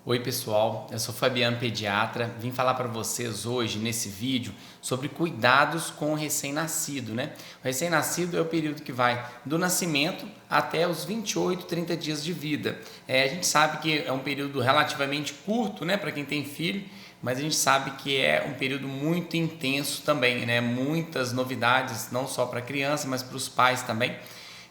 Oi pessoal, eu sou Fabiano, pediatra. Vim falar para vocês hoje nesse vídeo sobre cuidados com o recém-nascido, né? O recém-nascido é o período que vai do nascimento até os 28, 30 dias de vida. A gente sabe que é um período relativamente curto, né, para quem tem filho, mas a gente sabe que é um período muito intenso também, né? Muitas novidades, não só para a criança, mas para os pais também.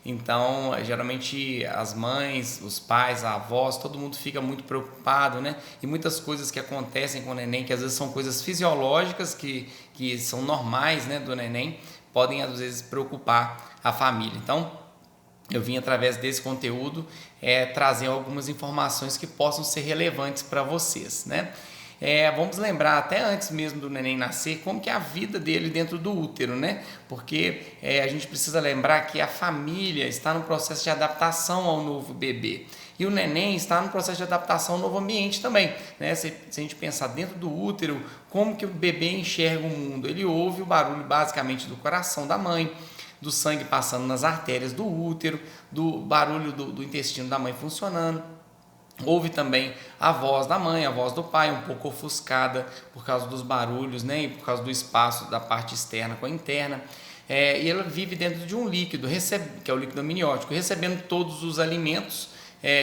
Então, geralmente as mães, os pais, a avós, todo mundo fica muito preocupado, né? E muitas coisas que acontecem com o neném, que às vezes são coisas fisiológicas, que são normais, né, do neném, podem às vezes preocupar a família. Então, eu vim através desse conteúdo trazer algumas informações que possam ser relevantes para vocês, né? Vamos lembrar até antes mesmo do neném nascer como que é a vida dele dentro do útero, né? Porque a gente precisa lembrar que a família está no processo de adaptação ao novo bebê e o neném está no processo de adaptação ao novo ambiente também, né? Se a gente pensar dentro do útero, como que o bebê enxerga o mundo? Ele ouve o barulho basicamente do coração da mãe, do sangue passando nas artérias do útero, do barulho do intestino da mãe funcionando. Ouve também a voz da mãe, a voz do pai, um pouco ofuscada por causa dos barulhos, né, e por causa do espaço da parte externa com a interna. E ela vive dentro de um líquido, que é o líquido amniótico, recebendo todos os alimentos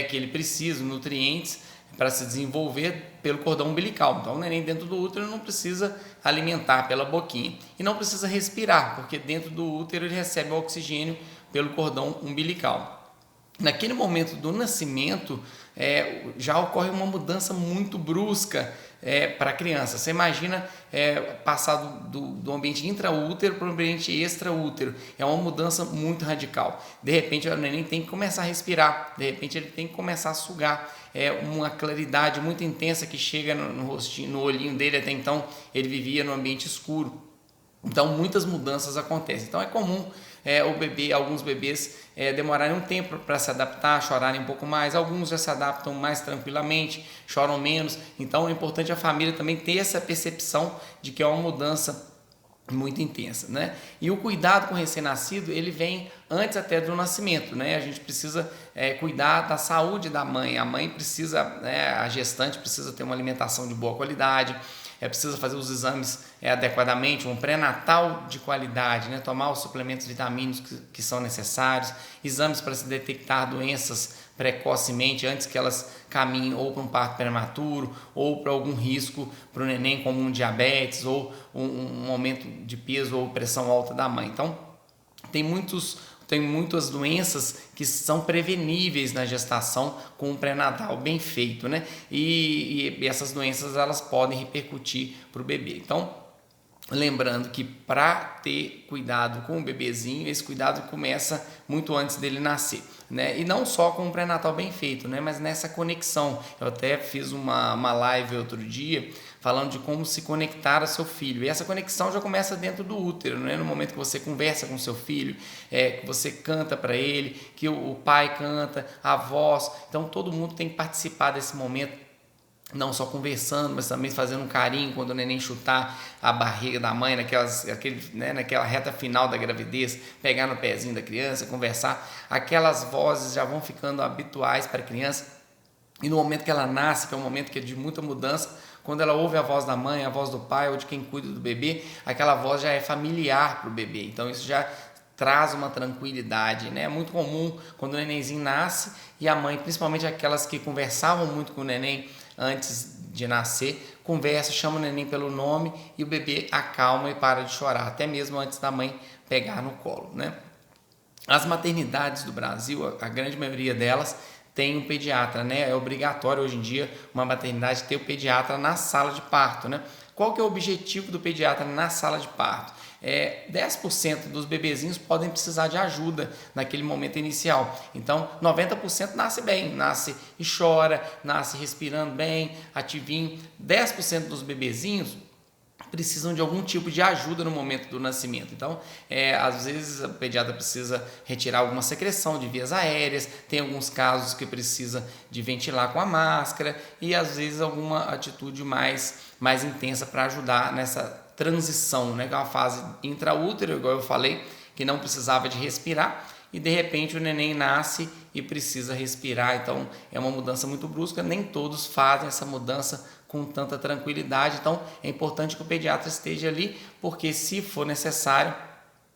que ele precisa, nutrientes, para se desenvolver pelo cordão umbilical. Então, o neném dentro do útero não precisa alimentar pela boquinha e não precisa respirar, porque dentro do útero ele recebe o oxigênio pelo cordão umbilical. Naquele momento do nascimento, já ocorre uma mudança muito brusca para a criança. Você imagina passar do ambiente intraútero para o ambiente extraútero. É uma mudança muito radical. De repente, o neném tem que começar a respirar. De repente, ele tem que começar a sugar. Uma claridade muito intensa que chega no rostinho, no olhinho dele. Até então, ele vivia no ambiente escuro. Então, muitas mudanças acontecem. Então, é comum alguns bebês demorarem um tempo para se adaptar, chorarem um pouco mais. Alguns já se adaptam mais tranquilamente, choram menos. Então, é importante a família também ter essa percepção de que é uma mudança muito intensa, né? E o cuidado com o recém-nascido, ele vem antes até do nascimento, né? A gente precisa cuidar da saúde da mãe. A mãe precisa, a gestante precisa ter uma alimentação de boa qualidade, precisa fazer os exames adequadamente, um pré-natal de qualidade, né? Tomar os suplementos vitamínicos que são necessários, exames para se detectar doenças precocemente, antes que elas caminhem ou para um parto prematuro ou para algum risco para o neném, como um diabetes ou um aumento de peso ou pressão alta da mãe. Então, tem muitas doenças que são preveníveis na gestação com um pré-natal bem feito, né? E essas doenças elas podem repercutir para o bebê. Então, lembrando que para ter cuidado com o bebezinho, esse cuidado começa muito antes dele nascer, né? E não só com um pré-natal bem feito, né? Mas nessa conexão. Eu até fiz uma live outro dia falando de como se conectar ao seu filho. E essa conexão já começa dentro do útero, né? No momento que você conversa com seu filho, que você canta para ele, que o pai canta, a voz. Então todo mundo tem que participar desse momento, não só conversando, mas também fazendo um carinho quando o neném chutar a barriga da mãe, naquela reta final da gravidez, pegar no pezinho da criança, conversar. Aquelas vozes já vão ficando habituais para a criança. E no momento que ela nasce, que é um momento que é de muita mudança, quando ela ouve a voz da mãe, a voz do pai ou de quem cuida do bebê, aquela voz já é familiar para o bebê. Então isso já traz uma tranquilidade, né? É muito comum quando o nenenzinho nasce e a mãe, principalmente aquelas que conversavam muito com o neném antes de nascer, conversa, chama o neném pelo nome e o bebê acalma e para de chorar, até mesmo antes da mãe pegar no colo, né? As maternidades do Brasil, a grande maioria delas, tem um pediatra, né? É obrigatório hoje em dia uma maternidade ter o pediatra na sala de parto, né? Qual que é o objetivo do pediatra na sala de parto? 10% dos bebezinhos podem precisar de ajuda naquele momento inicial. Então, 90% nasce bem, nasce e chora, nasce respirando bem, ativinho. 10% dos bebezinhos precisam de algum tipo de ajuda no momento do nascimento. Então, às vezes o pediatra precisa retirar alguma secreção de vias aéreas, tem alguns casos que precisa de ventilar com a máscara e às vezes alguma atitude mais intensa para ajudar nessa transição, né? Que é uma fase intraútero, igual eu falei, que não precisava de respirar, e de repente o neném nasce e precisa respirar. Então é uma mudança muito brusca, nem todos fazem essa mudança com tanta tranquilidade. Então é importante que o pediatra esteja ali, porque se for necessário,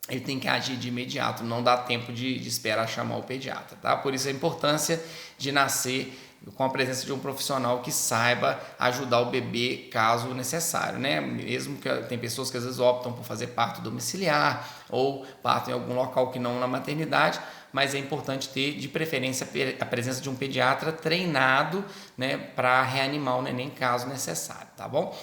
ele tem que agir de imediato, não dá tempo de esperar chamar o pediatra, tá? Por isso a importância de nascer com a presença de um profissional que saiba ajudar o bebê caso necessário, né? Mesmo que tem pessoas que às vezes optam por fazer parto domiciliar ou parto em algum local que não na maternidade, mas é importante ter de preferência a presença de um pediatra treinado, né, para reanimar o neném caso necessário, tá bom?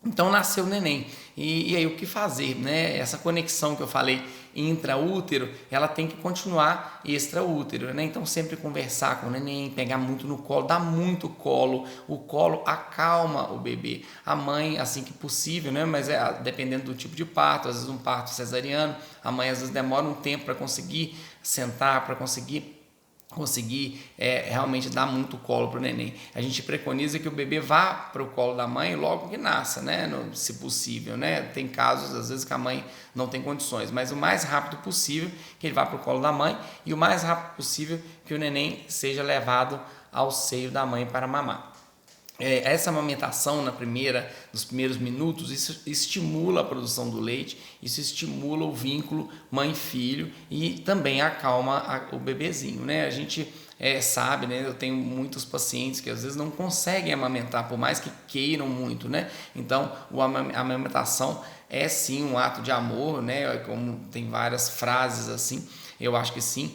Então nasceu o neném, e aí o que fazer, né? Essa conexão que eu falei intraútero, ela tem que continuar extraútero, né? Então sempre conversar com o neném, pegar muito no colo, dar muito colo, o colo acalma o bebê, a mãe assim que possível, né? Mas dependendo do tipo de parto, às vezes um parto cesariano, a mãe às vezes demora um tempo para conseguir sentar, para conseguir realmente dar muito colo para o neném. A gente preconiza que o bebê vá para o colo da mãe logo que nasça, né? Se possível, né? Tem casos às vezes que a mãe não tem condições, mas o mais rápido possível que ele vá para o colo da mãe e o mais rápido possível que o neném seja levado ao seio da mãe para mamar. Essa amamentação nos primeiros minutos, isso estimula a produção do leite, isso estimula o vínculo mãe-filho e também acalma o bebezinho, né? A gente sabe, né? Eu tenho muitos pacientes que às vezes não conseguem amamentar, por mais que queiram muito, né? Então, a amamentação é sim um ato de amor, né? Como tem várias frases assim. Eu acho que sim,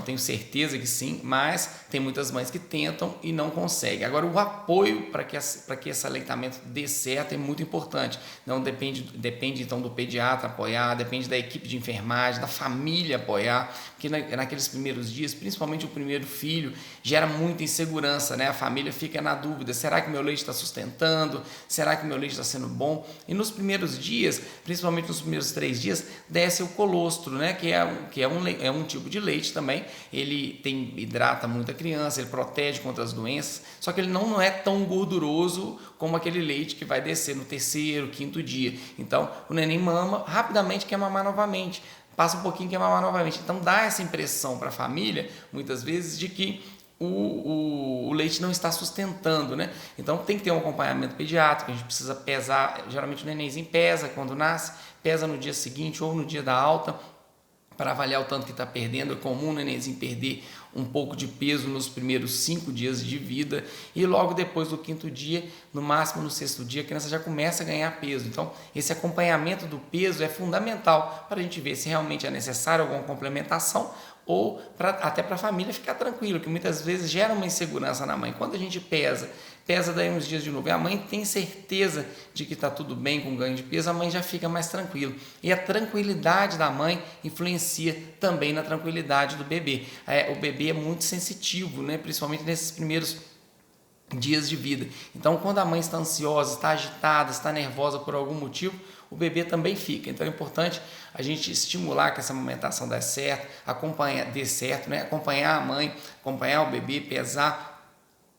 tenho certeza que sim, mas tem muitas mães que tentam e não conseguem. Agora, o apoio para que esse aleitamento dê certo é muito importante. Não depende então do pediatra apoiar, depende da equipe de enfermagem, da família apoiar, porque naqueles primeiros dias, principalmente o primeiro filho, gera muita insegurança, né? A família fica na dúvida, será que meu leite está sustentando? Será que meu leite está sendo bom? E nos primeiros dias, principalmente nos primeiros 3 dias, desce o colostro, né? Que é um tipo de leite também, ele hidrata muito a criança, ele protege contra as doenças, só que ele não é tão gorduroso como aquele leite que vai descer no 3º, 5º dia. Então, o neném mama, rapidamente quer mamar novamente, passa um pouquinho, quer mamar novamente. Então, dá essa impressão para a família, muitas vezes, de que o leite não está sustentando, né? Então tem que ter um acompanhamento pediátrico, a gente precisa pesar, geralmente o nenenzinho pesa quando nasce, pesa no dia seguinte ou no dia da alta, para avaliar o tanto que está perdendo. É comum o nenenzinho perder um pouco de peso nos primeiros 5 dias de vida e logo depois do 5º dia, no máximo no 6º dia, a criança já começa a ganhar peso. Então, esse acompanhamento do peso é fundamental para a gente ver se realmente é necessário alguma complementação ou até para a família ficar tranquilo, que muitas vezes gera uma insegurança na mãe. Quando a gente pesa daí uns dias de novo, e a mãe tem certeza de que está tudo bem com o ganho de peso, a mãe já fica mais tranquila. E a tranquilidade da mãe influencia também na tranquilidade do bebê. O bebê é muito sensitivo, né? Principalmente nesses primeiros dias de vida. Então, quando a mãe está ansiosa, está agitada, está nervosa por algum motivo, o bebê também fica. Então é importante a gente estimular que essa amamentação dê certo, né? Acompanhar a mãe, acompanhar o bebê, pesar,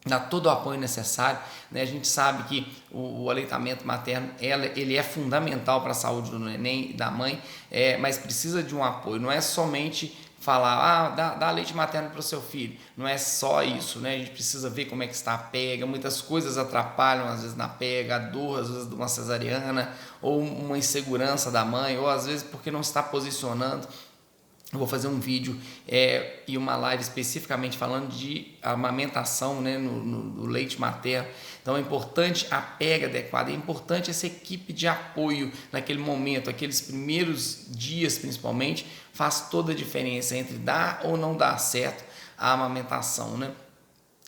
dar todo o apoio necessário, né? A gente sabe que o aleitamento materno ele é fundamental para a saúde do neném e da mãe, mas precisa de um apoio, não é somente falar, dá leite materno para o seu filho, não é só isso, né? A gente precisa ver como é que está a pega, muitas coisas atrapalham às vezes na pega, a dor às vezes de uma cesariana, ou uma insegurança da mãe, ou às vezes porque não está posicionando. Eu vou fazer um vídeo e uma live especificamente falando de amamentação, né, no leite materno. Então é importante a pega adequada, é importante essa equipe de apoio naquele momento, aqueles primeiros dias principalmente, faz toda a diferença entre dar ou não dar certo a amamentação, né?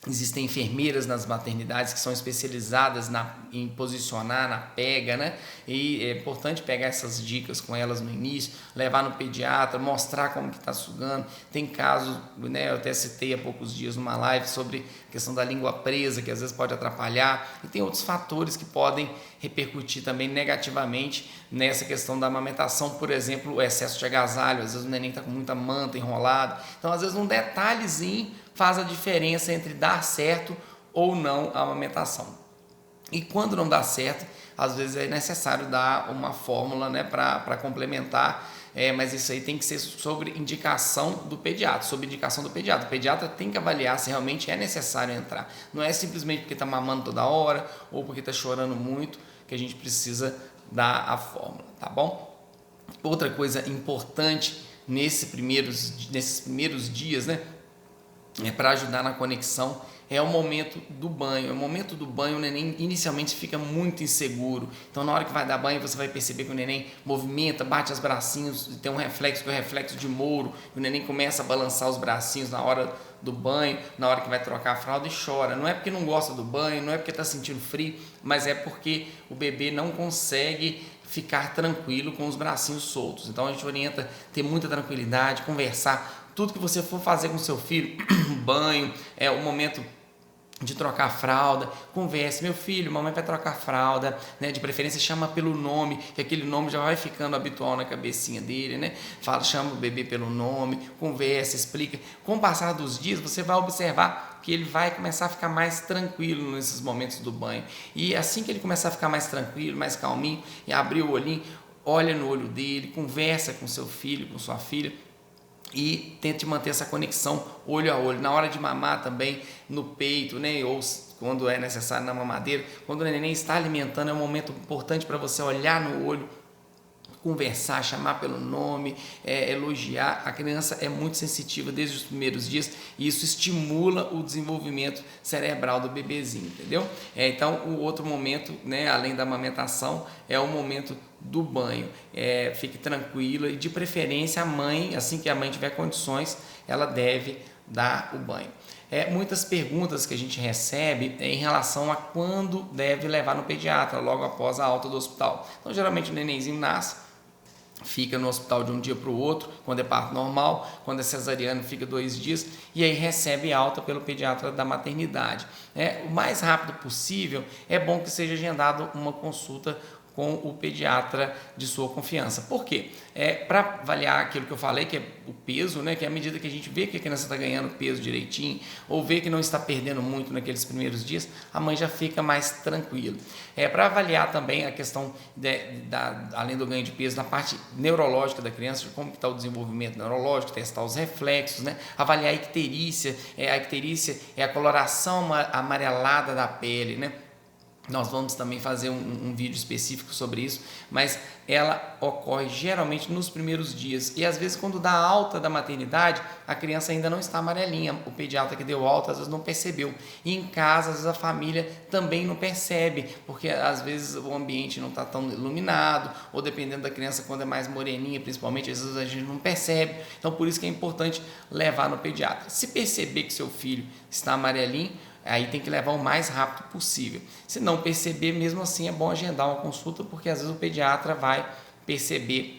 Existem enfermeiras nas maternidades que são especializadas em posicionar na pega, né? E é importante pegar essas dicas com elas no início, levar no pediatra, mostrar como que está sugando. Tem casos, né? Eu até citei há poucos dias numa live sobre a questão da língua presa, que às vezes pode atrapalhar, e tem outros fatores que podem repercutir também negativamente nessa questão da amamentação, por exemplo, o excesso de agasalho, às vezes o neném está com muita manta enrolado, então às vezes um detalhezinho faz a diferença entre dar certo ou não a amamentação. E quando não dá certo, às vezes é necessário dar uma fórmula, né, para complementar, mas isso aí tem que ser sobre indicação do pediatra, O pediatra tem que avaliar se realmente é necessário entrar. Não é simplesmente porque está mamando toda hora ou porque está chorando muito que a gente precisa dar a fórmula, tá bom? Outra coisa importante nesses primeiros dias, né, para ajudar na conexão, é o momento do banho. O momento do banho, o neném inicialmente fica muito inseguro. Então, na hora que vai dar banho, você vai perceber que o neném movimenta, bate os bracinhos, tem um reflexo, que é o reflexo de Moro. O neném começa a balançar os bracinhos na hora do banho, na hora que vai trocar a fralda, e chora. Não é porque não gosta do banho, não é porque está sentindo frio, mas é porque o bebê não consegue ficar tranquilo com os bracinhos soltos. Então, a gente orienta ter muita tranquilidade, conversar. Tudo que você for fazer com seu filho, banho, o momento de trocar a fralda, converse, meu filho, mamãe vai trocar a fralda, né? De preferência chama pelo nome, que aquele nome já vai ficando habitual na cabecinha dele, né? Chama o bebê pelo nome, conversa, explica. Com o passar dos dias, você vai observar que ele vai começar a ficar mais tranquilo nesses momentos do banho. E assim que ele começar a ficar mais tranquilo, mais calminho, e abrir o olhinho, olha no olho dele, conversa com seu filho, com sua filha, e tente manter essa conexão olho a olho. Na hora de mamar também, no peito, né? Ou quando é necessário na mamadeira, quando o neném está alimentando, é um momento importante para você olhar no olho, conversar, chamar pelo nome, elogiar. A criança é muito sensitiva desde os primeiros dias e isso estimula o desenvolvimento cerebral do bebezinho, entendeu? Então, o outro momento, né, além da amamentação, é o momento do banho. Fique tranquila e, de preferência, a mãe, assim que a mãe tiver condições, ela deve dar o banho. Muitas perguntas que a gente recebe em relação a quando deve levar no pediatra, logo após a alta do hospital. Então, geralmente o nenenzinho nasce, fica no hospital de um dia para o outro, quando é parto normal, quando é cesariano fica 2 dias, e aí recebe alta pelo pediatra da maternidade. O mais rápido possível, é bom que seja agendado uma consulta com o pediatra de sua confiança. Por quê? Para avaliar aquilo que eu falei, que é o peso, né? Que é à medida que a gente vê que a criança está ganhando peso direitinho, ou vê que não está perdendo muito naqueles primeiros dias, a mãe já fica mais tranquila. Para avaliar também a questão, além do ganho de peso, na parte neurológica da criança, como está o desenvolvimento neurológico, testar os reflexos, né? Avaliar a icterícia. A icterícia é a coloração amarelada da pele, né? Nós vamos também fazer um vídeo específico sobre isso, mas ela ocorre geralmente nos primeiros dias e às vezes quando dá alta da maternidade, a criança ainda não está amarelinha, o pediatra que deu alta às vezes não percebeu, e em casa às vezes a família também não percebe, porque às vezes o ambiente não está tão iluminado, ou dependendo da criança, quando é mais moreninha principalmente, às vezes a gente não percebe. Então por isso que é importante levar no pediatra. Se perceber que seu filho está amarelinho, aí tem que levar o mais rápido possível. Se não perceber, mesmo assim é bom agendar uma consulta, porque às vezes o pediatra vai perceber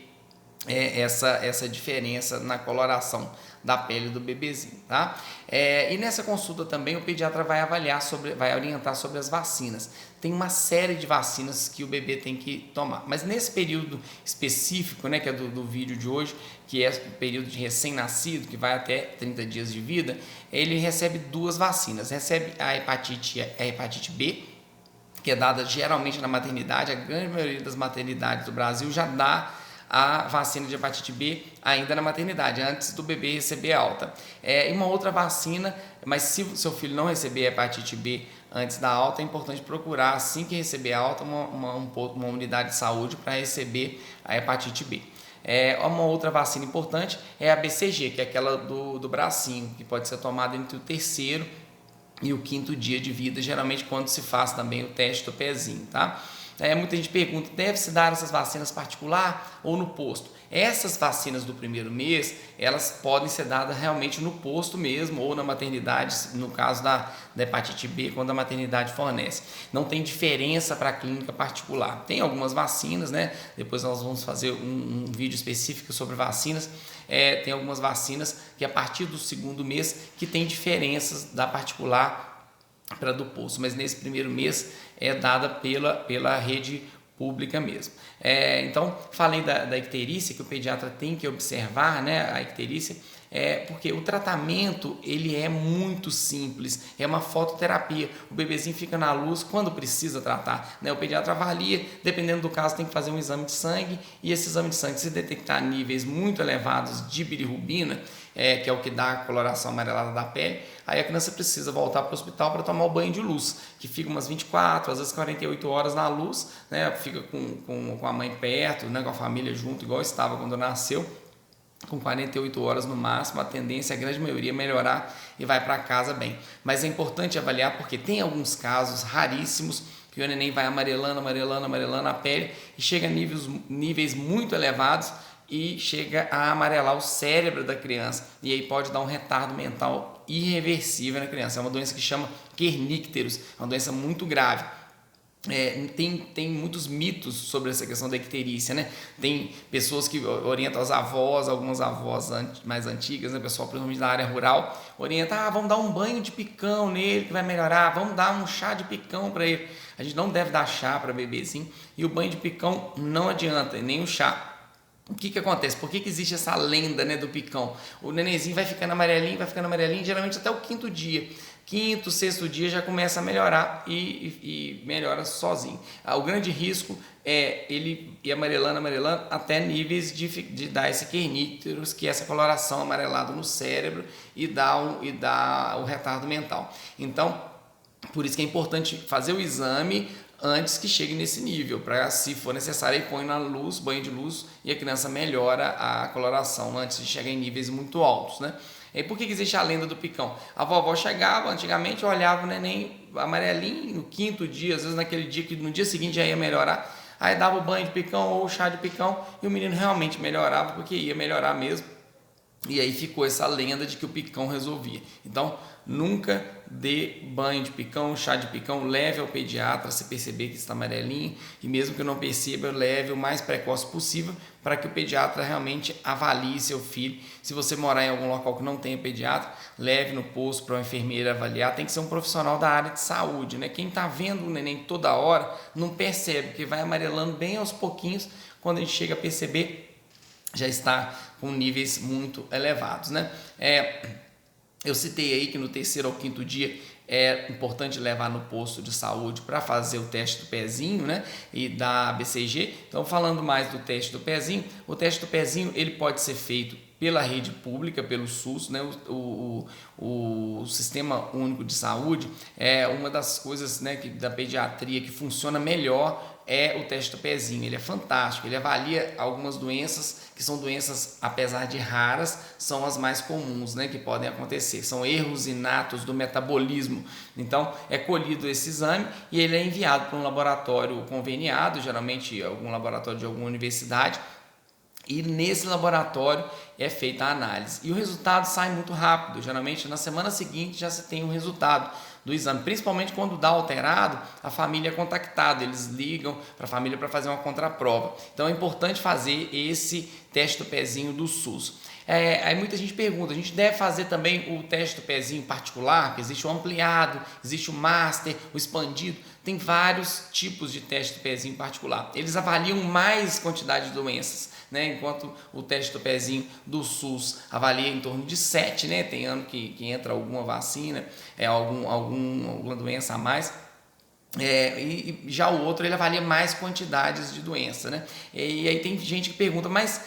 essa diferença na coloração da pele do bebezinho, tá? E nessa consulta também o pediatra vai vai orientar sobre as vacinas. Tem uma série de vacinas que o bebê tem que tomar, mas nesse período específico, né, que é do vídeo de hoje, que é o período de recém-nascido, que vai até 30 dias de vida, ele recebe 2 vacinas. Recebe a hepatite B, que é dada geralmente na maternidade. A grande maioria das maternidades do Brasil já dá a vacina de hepatite B ainda na maternidade, antes do bebê receber alta. E uma outra vacina, mas se o seu filho não receber hepatite B antes da alta, é importante procurar, assim que receber alta, uma unidade de saúde para receber a hepatite B. Uma outra vacina importante é a BCG, que é aquela do bracinho, que pode ser tomada entre o 3º e o 5º dia de vida, geralmente quando se faz também o teste do pezinho, tá? Muita gente pergunta, deve-se dar essas vacinas particular ou no posto? Essas vacinas do primeiro mês, elas podem ser dadas realmente no posto mesmo, ou na maternidade, no caso da hepatite B, quando a maternidade fornece. Não tem diferença para a clínica particular. Tem algumas vacinas, né? Depois nós vamos fazer um vídeo específico sobre vacinas. Tem algumas vacinas que a partir do 2º mês que tem diferenças da particular para do posto, mas nesse primeiro mês é dada pela rede pública mesmo. Então, falei da icterícia, que o pediatra tem que observar, né? A icterícia Porque o tratamento ele é muito simples, é uma fototerapia. O bebezinho fica na luz quando precisa tratar, né? O pediatra avalia, dependendo do caso tem que fazer um exame de sangue, e esse exame de sangue, se detectar níveis muito elevados de bilirrubina, que é o que dá a coloração amarelada da pele, aí a criança precisa voltar para o hospital para tomar o banho de luz, que fica umas 24, às vezes 48 horas na luz, né? Fica com a mãe perto, né? Com a família junto, igual estava quando nasceu, com 48 horas no máximo. A tendência, a grande maioria, é melhorar e vai para casa bem. Mas é importante avaliar porque tem alguns casos raríssimos que o neném vai amarelando a pele e chega a níveis muito elevados e chega a amarelar o cérebro da criança, e aí pode dar um retardo mental irreversível na criança. É uma doença que chama kernícteros, é uma doença muito grave. Tem muitos mitos sobre essa questão da icterícia, né? Tem pessoas que orientam as avós, algumas avós mais antigas, né? Pessoal principalmente da área rural, orienta, vamos dar um banho de picão nele que vai melhorar, vamos dar um chá de picão para ele. A gente não deve dar chá para bebezinho, e o banho de picão não adianta, nem o chá. O que acontece? Por que existe essa lenda, né, do picão? O nenenzinho vai ficando amarelinho, geralmente até o quinto dia. Quinto, sexto dia já começa a melhorar e melhora sozinho. O grande risco é ele ir amarelando até níveis de dar esse kernícteros, que é essa coloração amarelada no cérebro, e dá o retardo mental. Então, por isso que é importante fazer o exame antes que chegue nesse nível, para, se for necessário, ele põe na luz, banho de luz, e a criança melhora a coloração antes de chegar em níveis muito altos, né? E por que existe a lenda do picão? A vovó chegava, antigamente, olhava o neném amarelinho no quinto dia, às vezes naquele dia que no dia seguinte já ia melhorar, aí dava o banho de picão ou o chá de picão, e o menino realmente melhorava, porque ia melhorar mesmo. E aí ficou essa lenda de que o picão resolvia. Então, nunca dê banho de picão, chá de picão, leve ao pediatra se perceber que está amarelinho, e mesmo que não perceba, leve o mais precoce possível para que o pediatra realmente avalie seu filho. Se você morar em algum local que não tenha pediatra, leve no posto para uma enfermeira avaliar. Tem que ser um profissional da área de saúde, né? Quem está vendo o neném toda hora não percebe, que vai amarelando bem aos pouquinhos. Quando a gente chega a perceber, já está com níveis muito elevados, né? Eu citei aí que no terceiro ou quinto dia é importante levar no posto de saúde para fazer o teste do pezinho, né? E da BCG. Então, falando mais do teste do pezinho, o teste do pezinho ele pode ser feito pela rede pública, pelo SUS, né? O Sistema Único de Saúde é uma das coisas, né, da pediatria que funciona melhor, é o teste do pezinho. Ele é fantástico, ele avalia algumas doenças que são doenças, apesar de raras, são as mais comuns, né, que podem acontecer, são erros inatos do metabolismo. Então é colhido esse exame e ele é enviado para um laboratório conveniado, geralmente algum laboratório de alguma universidade, e nesse laboratório é feita a análise e o resultado sai muito rápido. Geralmente na semana seguinte já se tem o resultado do exame, principalmente quando dá alterado, a família é contactada, eles ligam para a família para fazer uma contraprova. Então é importante fazer esse teste do pezinho do SUS. Aí muita gente pergunta, a gente deve fazer também o teste do pezinho particular? Que existe o ampliado, existe o master, o expandido, tem vários tipos de teste do pezinho particular. Eles avaliam mais quantidade de doenças, né? Enquanto o teste do pezinho do SUS avalia em torno de 7, né? Tem ano que entra alguma vacina, alguma doença a mais. E já o outro ele avalia mais quantidades de doença, né? E aí tem gente que pergunta, mas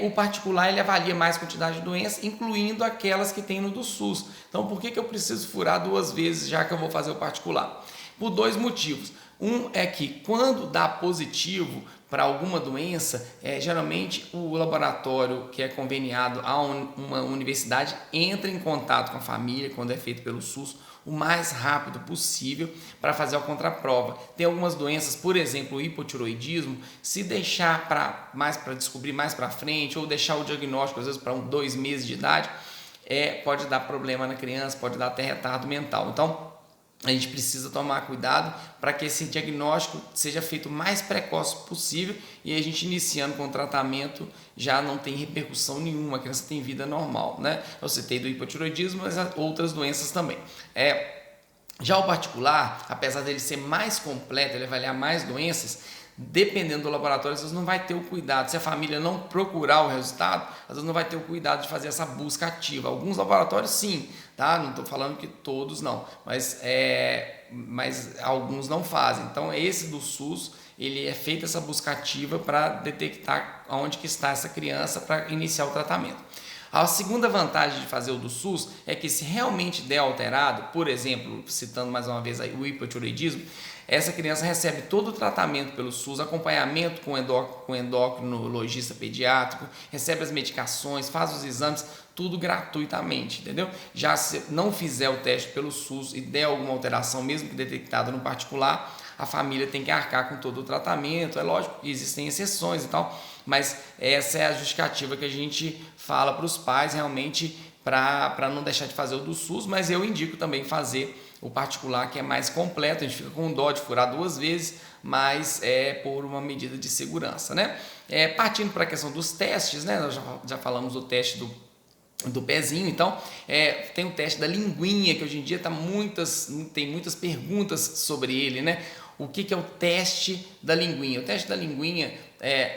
o particular ele avalia mais quantidade de doença, incluindo aquelas que tem no do SUS. Então por que eu preciso furar 2 vezes já que eu vou fazer o particular? Por 2 motivos. Um é que quando dá positivo para alguma doença, geralmente o laboratório que é conveniado a uma universidade entra em contato com a família, quando é feito pelo SUS, o mais rápido possível para fazer a contraprova. Tem algumas doenças, por exemplo, o hipotiroidismo, se deixar para descobrir mais para frente, ou deixar o diagnóstico às vezes para 2 meses de idade, pode dar problema na criança, pode dar até retardo mental. Então, a gente precisa tomar cuidado para que esse diagnóstico seja feito o mais precoce possível, e a gente iniciando com o tratamento já não tem repercussão nenhuma, a criança tem vida normal, né? Eu citei do hipotiroidismo, mas outras doenças também. Já o particular, apesar dele ser mais completo, ele avaliar mais doenças, dependendo do laboratório, às vezes não vai ter o cuidado. Se a família não procurar o resultado, às vezes não vai ter o cuidado de fazer essa busca ativa. Alguns laboratórios sim, tá? Não estou falando que todos não, mas alguns não fazem. Então esse do SUS, ele é feita essa busca ativa para detectar onde que está essa criança para iniciar o tratamento. A segunda vantagem de fazer o do SUS é que, se realmente der alterado, por exemplo, citando mais uma vez aí o hipotireoidismo, essa criança recebe todo o tratamento pelo SUS, acompanhamento com endocrinologista pediátrico, recebe as medicações, faz os exames, tudo gratuitamente, entendeu? Já se não fizer o teste pelo SUS e der alguma alteração, mesmo que detectada no particular, a família tem que arcar com todo o tratamento. É lógico que existem exceções e tal, mas essa é a justificativa que a gente fala para os pais, realmente, para não deixar de fazer o do SUS, mas eu indico também fazer o particular, que é mais completo. A gente fica com dó de furar 2 vezes, mas é por uma medida de segurança, né? Partindo para a questão dos testes, né? Nós já falamos do teste do pezinho. Então tem o teste da linguinha, que hoje em dia tem muitas perguntas sobre ele, né? O que é o teste da linguinha? O teste da linguinha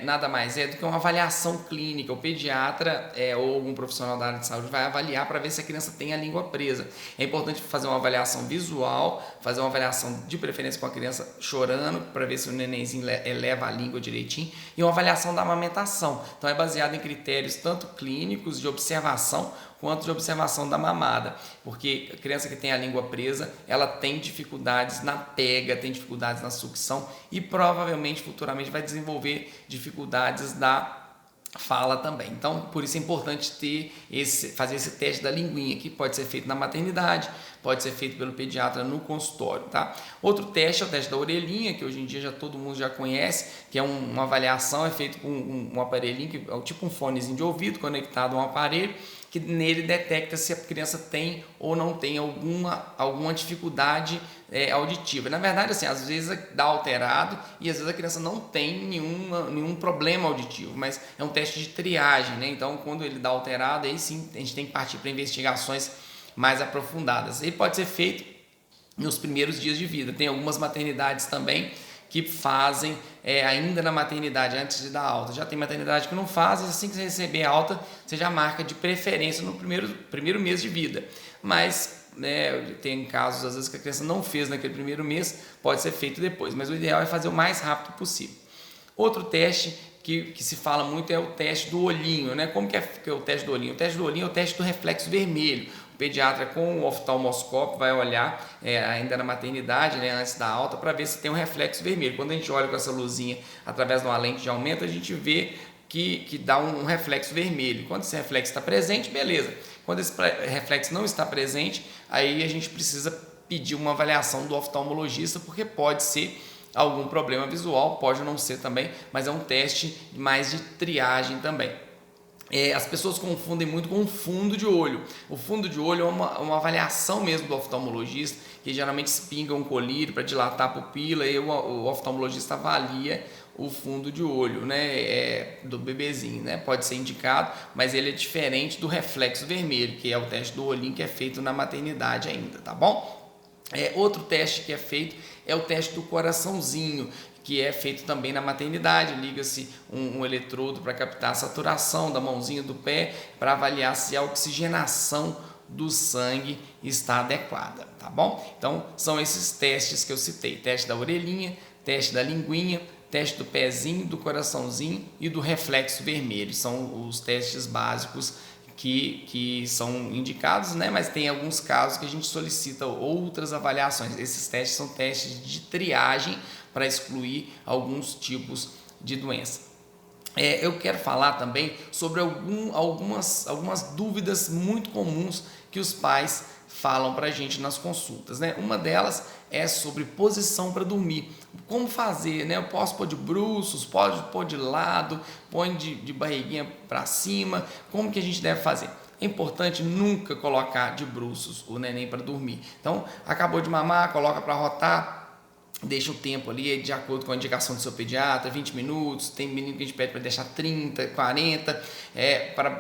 nada mais é do que uma avaliação clínica. O pediatra ou algum profissional da área de saúde vai avaliar para ver se a criança tem a língua presa. É importante fazer uma avaliação visual, fazer uma avaliação de preferência com a criança chorando, para ver se o nenenzinho eleva a língua direitinho, e uma avaliação da amamentação. Então é baseado em critérios tanto clínicos, de observação, quanto de observação da mamada, porque a criança que tem a língua presa, ela tem dificuldades na pega, tem dificuldades na sucção e provavelmente futuramente vai desenvolver dificuldades da fala também. Então, por isso é importante fazer esse teste da linguinha, que pode ser feito na maternidade, pode ser feito pelo pediatra no consultório, tá? Outro teste é o teste da orelhinha, que hoje em dia todo mundo já conhece, que é uma avaliação, é feito com um aparelhinho, que é tipo um fonezinho de ouvido conectado a um aparelho, que nele detecta se a criança tem ou não tem alguma dificuldade auditiva. Na verdade, assim, às vezes dá alterado e às vezes a criança não tem nenhum problema auditivo, mas é um teste de triagem, né? Então, quando ele dá alterado, aí sim a gente tem que partir para investigações mais aprofundadas. Ele pode ser feito nos primeiros dias de vida. Tem algumas maternidades também que fazem ainda na maternidade, antes de dar alta. Já tem maternidade que não faz, assim que você receber alta, você já marca de preferência no primeiro mês de vida. Mas tem casos, às vezes, que a criança não fez naquele primeiro mês, pode ser feito depois, mas o ideal é fazer o mais rápido possível. Outro teste que se fala muito é o teste do olhinho, né? Como que é o teste do olhinho? O teste do olhinho é o teste do reflexo vermelho. O pediatra, com o oftalmoscópio, vai olhar ainda na maternidade, né, antes da alta, para ver se tem um reflexo vermelho. Quando a gente olha com essa luzinha através de uma lente de aumento, a gente vê que dá um reflexo vermelho. Quando esse reflexo está presente, beleza. Quando esse reflexo não está presente, aí a gente precisa pedir uma avaliação do oftalmologista, porque pode ser algum problema visual, pode não ser também, mas é um teste mais de triagem também. As pessoas confundem muito com o fundo de olho. O fundo de olho é uma avaliação mesmo do oftalmologista, que geralmente se pinga um colírio para dilatar a pupila, e o oftalmologista avalia o fundo de olho, né, do bebezinho, né? Pode ser indicado, mas ele é diferente do reflexo vermelho, que é o teste do olhinho, que é feito na maternidade ainda, tá bom? Outro teste que é feito é o teste do coraçãozinho, que é feito também na maternidade. Liga-se um eletrodo para captar a saturação da mãozinha do pé, para avaliar se a oxigenação do sangue está adequada, tá bom? Então, são esses testes que eu citei: teste da orelhinha, teste da linguinha, teste do pezinho, do coraçãozinho e do reflexo vermelho. São os testes básicos que são indicados, né? Mas tem alguns casos que a gente solicita outras avaliações. Esses testes são testes de triagem para excluir alguns tipos de doença. Eu quero falar também sobre algumas dúvidas muito comuns que os pais falam para a gente nas consultas, né? Uma delas é sobre posição para dormir. Como fazer, né? Eu posso pôr de bruços, pode pôr de lado, põe de barriguinha para cima. Como que a gente deve fazer? É importante nunca colocar de bruços o neném para dormir. Então, acabou de mamar, coloca para rotar, deixa o tempo ali de acordo com a indicação do seu pediatra, 20 minutos, tem menino que a gente pede para deixar 30, 40,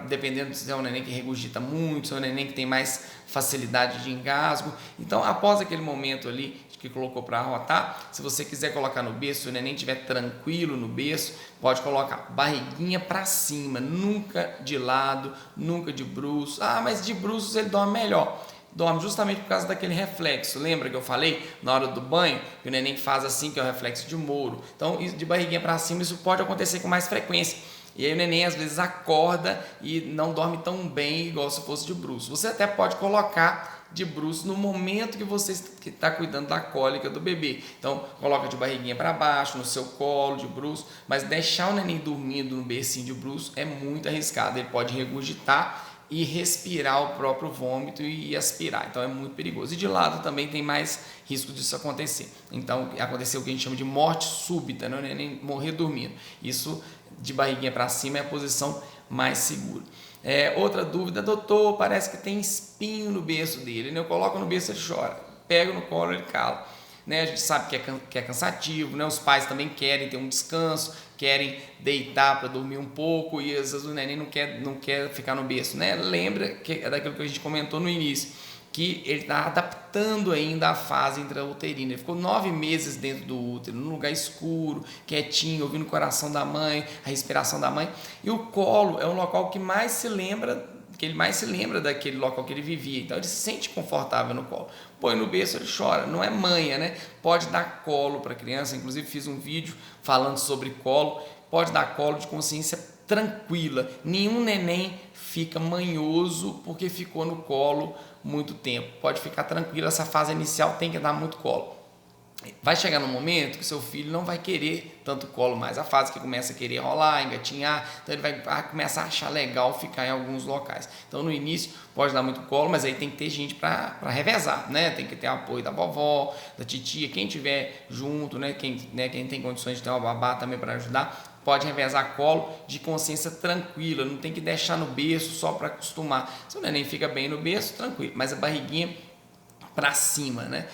dependendo se é um neném que regurgita muito, se é um neném que tem mais facilidade de engasgo. Então, após aquele momento ali que colocou para arrotar, se você quiser colocar no berço, se o neném estiver tranquilo no berço, pode colocar barriguinha para cima, nunca de lado, nunca de bruços. Mas de bruços ele dorme melhor. Dorme justamente por causa daquele reflexo. Lembra que eu falei na hora do banho que o neném faz assim, que é o reflexo de Moro? Então, de barriguinha para cima, isso pode acontecer com mais frequência. E aí o neném às vezes acorda e não dorme tão bem igual se fosse de bruços. Você até pode colocar de bruços no momento que você está cuidando da cólica do bebê. Então, coloca de barriguinha para baixo, no seu colo, de bruços, mas deixar o neném dormindo no bercinho de bruços é muito arriscado. Ele pode regurgitar e respirar o próprio vômito e aspirar, então é muito perigoso. E de lado também tem mais risco disso acontecer. Então, aconteceu o que a gente chama de morte súbita, né? O neném morrer dormindo. Isso, de barriguinha para cima, é a posição mais segura. Outra dúvida: doutor, parece que tem espinho no berço dele, né? Eu coloco no berço, ele chora, pego no colo, ele cala. Né? A gente sabe que é cansativo, né? Os pais também querem ter um descanso, querem deitar para dormir um pouco, e às vezes o neném não quer ficar no berço, né? Lembra que é daquilo que a gente comentou no início, que ele está adaptando ainda a fase intrauterina. Ele ficou 9 meses dentro do útero, num lugar escuro, quietinho, ouvindo o coração da mãe, a respiração da mãe. E o colo é um local que ele mais se lembra daquele local que ele vivia. Então ele se sente confortável no colo. Põe no berço, ele chora. Não é manha, né? Pode dar colo para a criança. Inclusive fiz um vídeo falando sobre colo. Pode dar colo de consciência tranquila. Nenhum neném fica manhoso porque ficou no colo muito tempo. Pode ficar tranquilo, essa fase inicial tem que dar muito colo. Vai chegar no momento que seu filho não vai querer tanto colo mais, a fase que começa a querer rolar, engatinhar, então ele vai começar a achar legal ficar em alguns locais. Então no início pode dar muito colo, mas aí tem que ter gente para revezar, né? Tem que ter apoio da vovó, da titia, quem tiver junto, né? Quem tem condições de ter uma babá também para ajudar, pode revezar colo de consciência tranquila, não tem que deixar no berço só para acostumar. Se o neném fica bem no berço, tranquilo, mas a barriguinha para cima, né?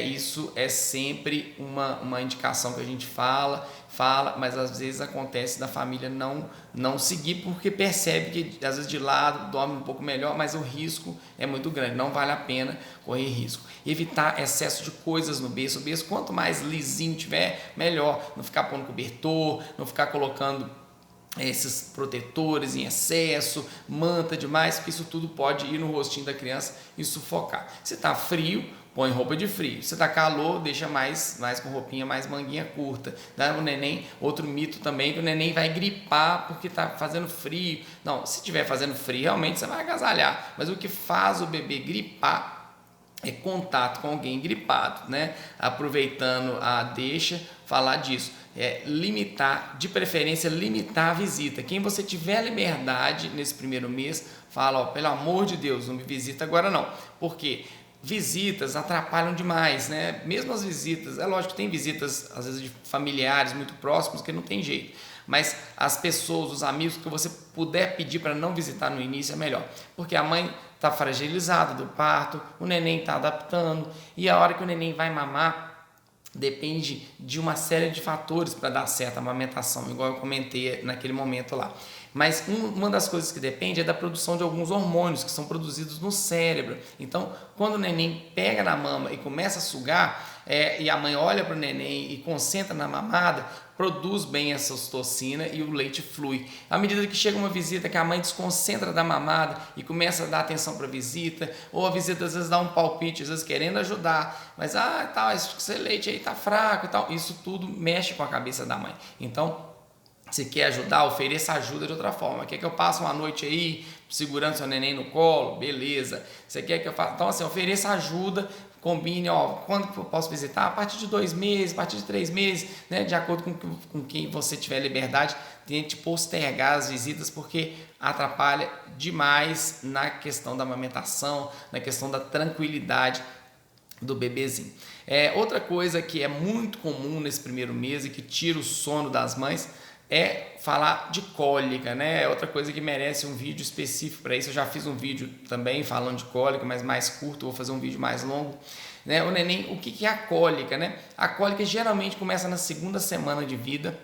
Isso é sempre uma indicação que a gente fala, mas às vezes acontece da família não seguir, porque percebe que às vezes de lado dorme um pouco melhor, mas o risco é muito grande, não vale a pena correr risco. Evitar excesso de coisas no berço. O berço, quanto mais lisinho tiver, melhor. Não ficar pondo cobertor, não ficar colocando esses protetores em excesso, manta demais, porque isso tudo pode ir no rostinho da criança e sufocar. Se está frio, põe roupa de frio. Se está calor, deixa mais com roupinha, mais manguinha curta. Dá o neném, outro mito também, que o neném vai gripar porque está fazendo frio. Não, se estiver fazendo frio, realmente você vai agasalhar. Mas o que faz o bebê gripar é contato com alguém gripado, né? Aproveitando a deixa, falar disso. De preferência, limitar a visita. Quem você tiver liberdade nesse primeiro mês, fala, pelo amor de Deus, não me visita agora não. Porque visitas atrapalham demais, né? Mesmo as visitas, é lógico que tem visitas, às vezes, de familiares muito próximos, que não tem jeito. Mas as pessoas, os amigos que você puder pedir para não visitar no início é melhor. Porque a mãe está fragilizada do parto, o neném está adaptando, e a hora que o neném vai mamar, depende de uma série de fatores para dar certo a amamentação, igual eu comentei naquele momento lá. Mas uma das coisas que depende é da produção de alguns hormônios que são produzidos no cérebro. Então, quando o neném pega na mama e começa a sugar, e a mãe olha para o neném e concentra na mamada, produz bem essa ocitocina e o leite flui. À medida que chega uma visita que a mãe desconcentra da mamada e começa a dar atenção para a visita, ou a visita às vezes dá um palpite, às vezes querendo ajudar, mas esse leite aí tá fraco e tal, isso tudo mexe com a cabeça da mãe. Então, se quer ajudar, ofereça ajuda de outra forma. Quer que eu passe uma noite aí segurando seu neném no colo? Beleza. Você quer que eu faça? Então, assim, ofereça ajuda, combine, quando que eu posso visitar? A partir de 2 meses, a partir de 3 meses, né? De acordo com quem você tiver liberdade, tente postergar as visitas, porque atrapalha demais na questão da amamentação, na questão da tranquilidade do bebezinho. Outra coisa que é muito comum nesse primeiro mês e que tira o sono das mães é falar de cólica, né? É outra coisa que merece um vídeo específico para isso. Eu já fiz um vídeo também falando de cólica, mas mais curto, vou fazer um vídeo mais longo. Né? O neném, o que é a cólica, né? A cólica geralmente começa na segunda semana de vida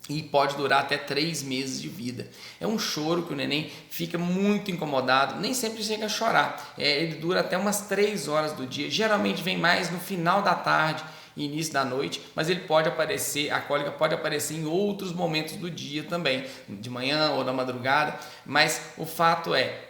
e pode durar até 3 meses de vida. É um choro que o neném fica muito incomodado, nem sempre chega a chorar. Ele dura até umas 3 horas do dia, geralmente vem mais no final da tarde e início da noite, mas ele pode aparecer, a cólica pode aparecer em outros momentos do dia também, de manhã ou na madrugada, mas o fato é,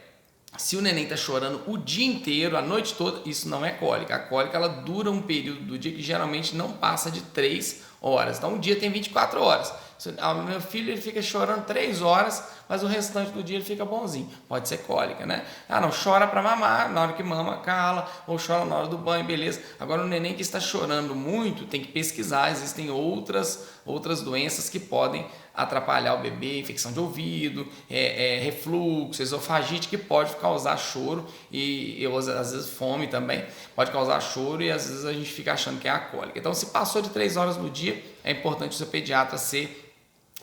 se o neném está chorando o dia inteiro, a noite toda, isso não é cólica. A cólica ela dura um período do dia que geralmente não passa de 3 horas. Então, o dia tem 24 horas. O meu filho ele fica chorando 3 horas, mas o restante do dia ele fica bonzinho. Pode ser cólica, né? Ah, não, chora para mamar, na hora que mama, cala, ou chora na hora do banho, beleza. Agora, o neném que está chorando muito, tem que pesquisar. Existem outras doenças que podem atrapalhar o bebê, infecção de ouvido, refluxo, esofagite, que pode causar choro e às vezes fome também, pode causar choro e às vezes a gente fica achando que é a cólica. Então, se passou de 3 horas no dia, é importante o seu pediatra ser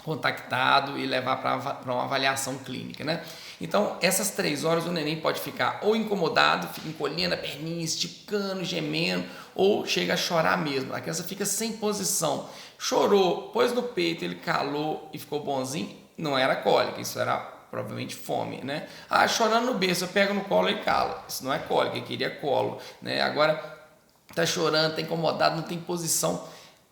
contactado e levar para uma avaliação clínica, né? Então, essas 3 horas o neném pode ficar ou incomodado, fica encolhendo a perninha, esticando, gemendo, ou chega a chorar mesmo. A criança fica sem posição. Chorou, pôs no peito, ele calou e ficou bonzinho, não era cólica, isso era provavelmente fome, né? Ah, chorando no berço, eu pego no colo e cala. Isso não é cólica, ele queria colo, né? Agora, tá chorando, tá incomodado, não tem posição,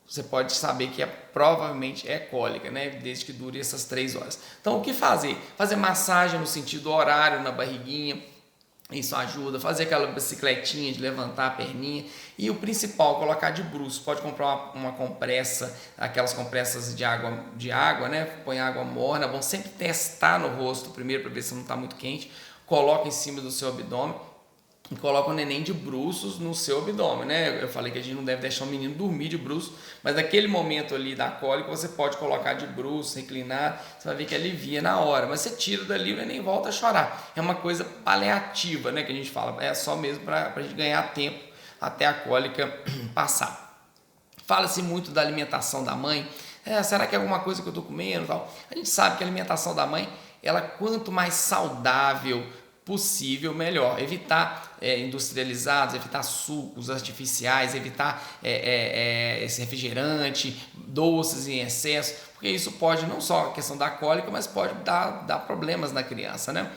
você pode saber que provavelmente é cólica, né? Desde que dure essas 3 horas. Então, o que fazer? Fazer massagem no sentido horário na barriguinha, isso ajuda. Fazer aquela bicicletinha de levantar a perninha. E o principal, colocar de bruços. Pode comprar uma compressa, aquelas compressas de água, né? Põe água morna. É bom sempre testar no rosto primeiro para ver se não está muito quente. Coloca em cima do seu abdômen. E coloca o neném de bruços no seu abdômen, né? Eu falei que a gente não deve deixar o menino dormir de bruços, mas naquele momento ali da cólica você pode colocar de bruços, reclinar, você vai ver que alivia na hora, mas você tira dali e o neném volta a chorar. É uma coisa paliativa, né? Que a gente fala, é só mesmo para a gente ganhar tempo até a cólica passar. Fala-se muito da alimentação da mãe. Será que é alguma coisa que eu estou comendo? Tal? A gente sabe que a alimentação da mãe, ela quanto mais saudável possível, melhor. Evitar industrializados, evitar sucos artificiais, evitar esse refrigerante, doces em excesso, porque isso pode, não só a questão da cólica, mas pode dar problemas na criança, né?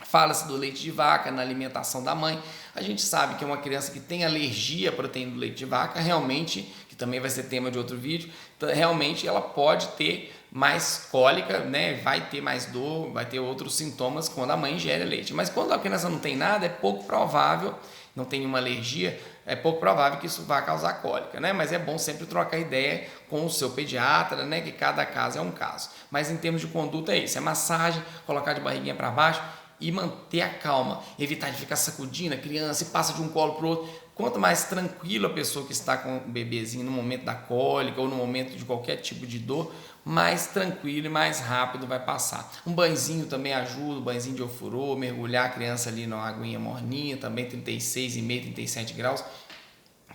Fala-se do leite de vaca na alimentação da mãe. A gente sabe que uma criança que tem alergia à proteína do leite de vaca, realmente, que também vai ser tema de outro vídeo, realmente ela pode ter mais cólica, né? Vai ter mais dor, vai ter outros sintomas quando a mãe ingere leite. Mas quando a criança não tem nada, é pouco provável, não tem nenhuma alergia, é pouco provável que isso vá causar cólica, né? Mas é bom sempre trocar ideia com o seu pediatra, né? Que cada caso é um caso. Mas em termos de conduta é isso, é massagem, colocar de barriguinha para baixo e manter a calma, evitar de ficar sacudindo a criança e passa de um colo para o outro. Quanto mais tranquilo a pessoa que está com o bebezinho no momento da cólica ou no momento de qualquer tipo de dor, mais tranquilo e mais rápido vai passar. Um banhozinho também ajuda, um banhozinho de ofurô, mergulhar a criança ali na aguinha morninha, também 36,5, 37 graus,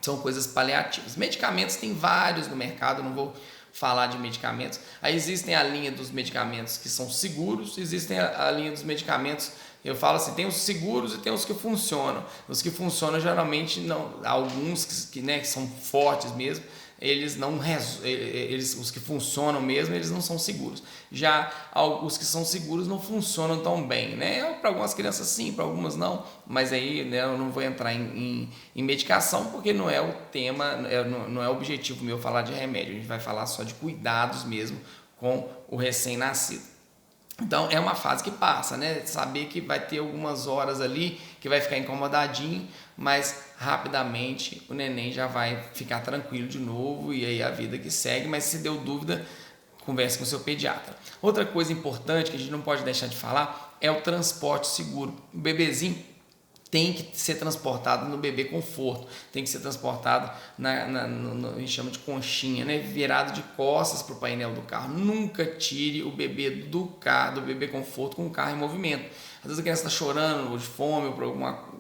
são coisas paliativas. Medicamentos tem vários no mercado, não vou falar de medicamentos. Aí existem a linha dos medicamentos que são seguros, existem a linha dos medicamentos, eu falo assim, tem os seguros e tem os que funcionam. Os que funcionam geralmente não, alguns que são fortes mesmo, eles não os que funcionam mesmo, eles não são seguros. Já os que são seguros não funcionam tão bem, né? Para algumas crianças sim, para algumas não, mas aí, né, eu não vou entrar em medicação porque não é o tema, não é o objetivo meu falar de remédio. A gente vai falar só de cuidados mesmo com o recém-nascido. Então é uma fase que passa, né? Saber que vai ter algumas horas ali que vai ficar incomodadinho, mas rapidamente o neném já vai ficar tranquilo de novo e aí a vida que segue. Mas se deu dúvida, converse com o seu pediatra. Outra coisa importante que a gente não pode deixar de falar é o transporte seguro. O bebezinho tem que ser transportado no bebê conforto, tem que ser transportado a gente chama de conchinha, né? Virado de costas para o painel do carro. Nunca tire o bebê do carro, do bebê conforto com o carro em movimento. Às vezes a criança está chorando ou de fome ou por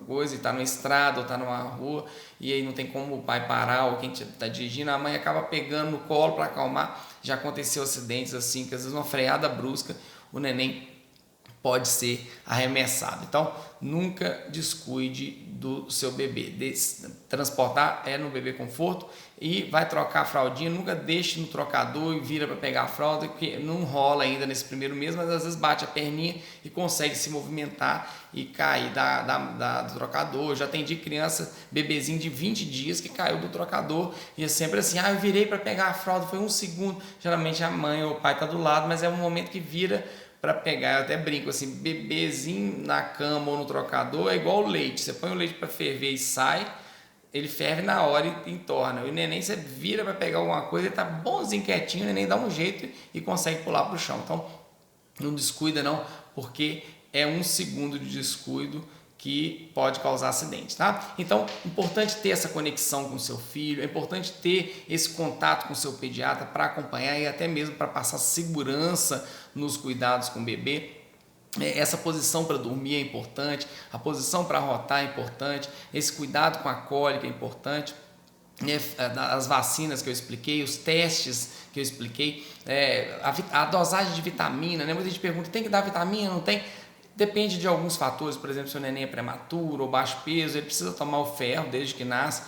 coisa, e está numa estrada ou está numa rua, e aí não tem como o pai parar ou quem está dirigindo, a mãe acaba pegando no colo para acalmar. Já aconteceu acidentes assim, que às vezes uma freada brusca, o neném pode ser arremessado. Então, nunca descuide do seu bebê. Transportar é no bebê conforto e vai trocar a fraldinha, nunca deixe no trocador e vira para pegar a fralda, porque não rola ainda nesse primeiro mês, mas às vezes bate a perninha e consegue se movimentar e cair do trocador. Já atendi criança, bebezinho de 20 dias que caiu do trocador e é sempre assim, eu virei para pegar a fralda, foi 1 segundo. Geralmente a mãe ou o pai está do lado, mas é um momento que vira para pegar. Eu até brinco assim, bebezinho na cama ou no trocador é igual o leite, você põe o leite para ferver e sai, ele ferve na hora e entorna. O neném, você vira para pegar alguma coisa, ele tá bonzinho, quietinho, o neném dá um jeito e consegue pular para o chão. Então não descuida não, porque é 1 segundo de descuido que pode causar acidente, tá? Então, é importante ter essa conexão com o seu filho, é importante ter esse contato com o seu pediatra para acompanhar e até mesmo para passar segurança nos cuidados com o bebê. Essa posição para dormir é importante, a posição para arrotar é importante, esse cuidado com a cólica é importante. As vacinas que eu expliquei, os testes que eu expliquei, a dosagem de vitamina, né? Muita gente pergunta, tem que dar vitamina? Não tem? Depende de alguns fatores, por exemplo, se o neném é prematuro ou baixo peso, ele precisa tomar o ferro desde que nasce,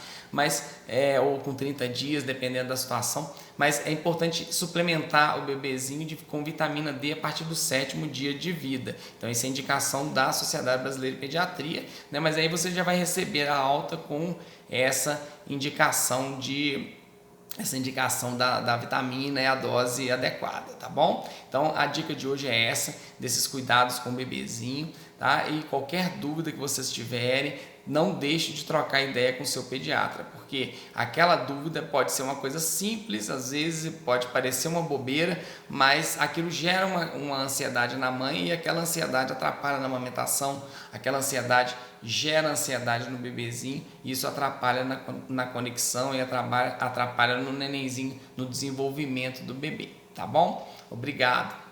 ou com 30 dias, dependendo da situação, mas é importante suplementar o bebezinho com vitamina D a partir do 7º dia de vida. Então, essa é a indicação da Sociedade Brasileira de Pediatria, né? Mas aí você já vai receber a alta com essa indicação da vitamina e a dose adequada, tá bom? Então a dica de hoje é essa, desses cuidados com o bebezinho, tá? E qualquer dúvida que vocês tiverem, não deixe de trocar ideia com o seu pediatra, porque aquela dúvida pode ser uma coisa simples, às vezes pode parecer uma bobeira, mas aquilo gera uma ansiedade na mãe e aquela ansiedade atrapalha na amamentação, aquela ansiedade gera ansiedade no bebezinho e isso atrapalha na conexão e atrapalha no nenenzinho, no desenvolvimento do bebê, tá bom? Obrigado!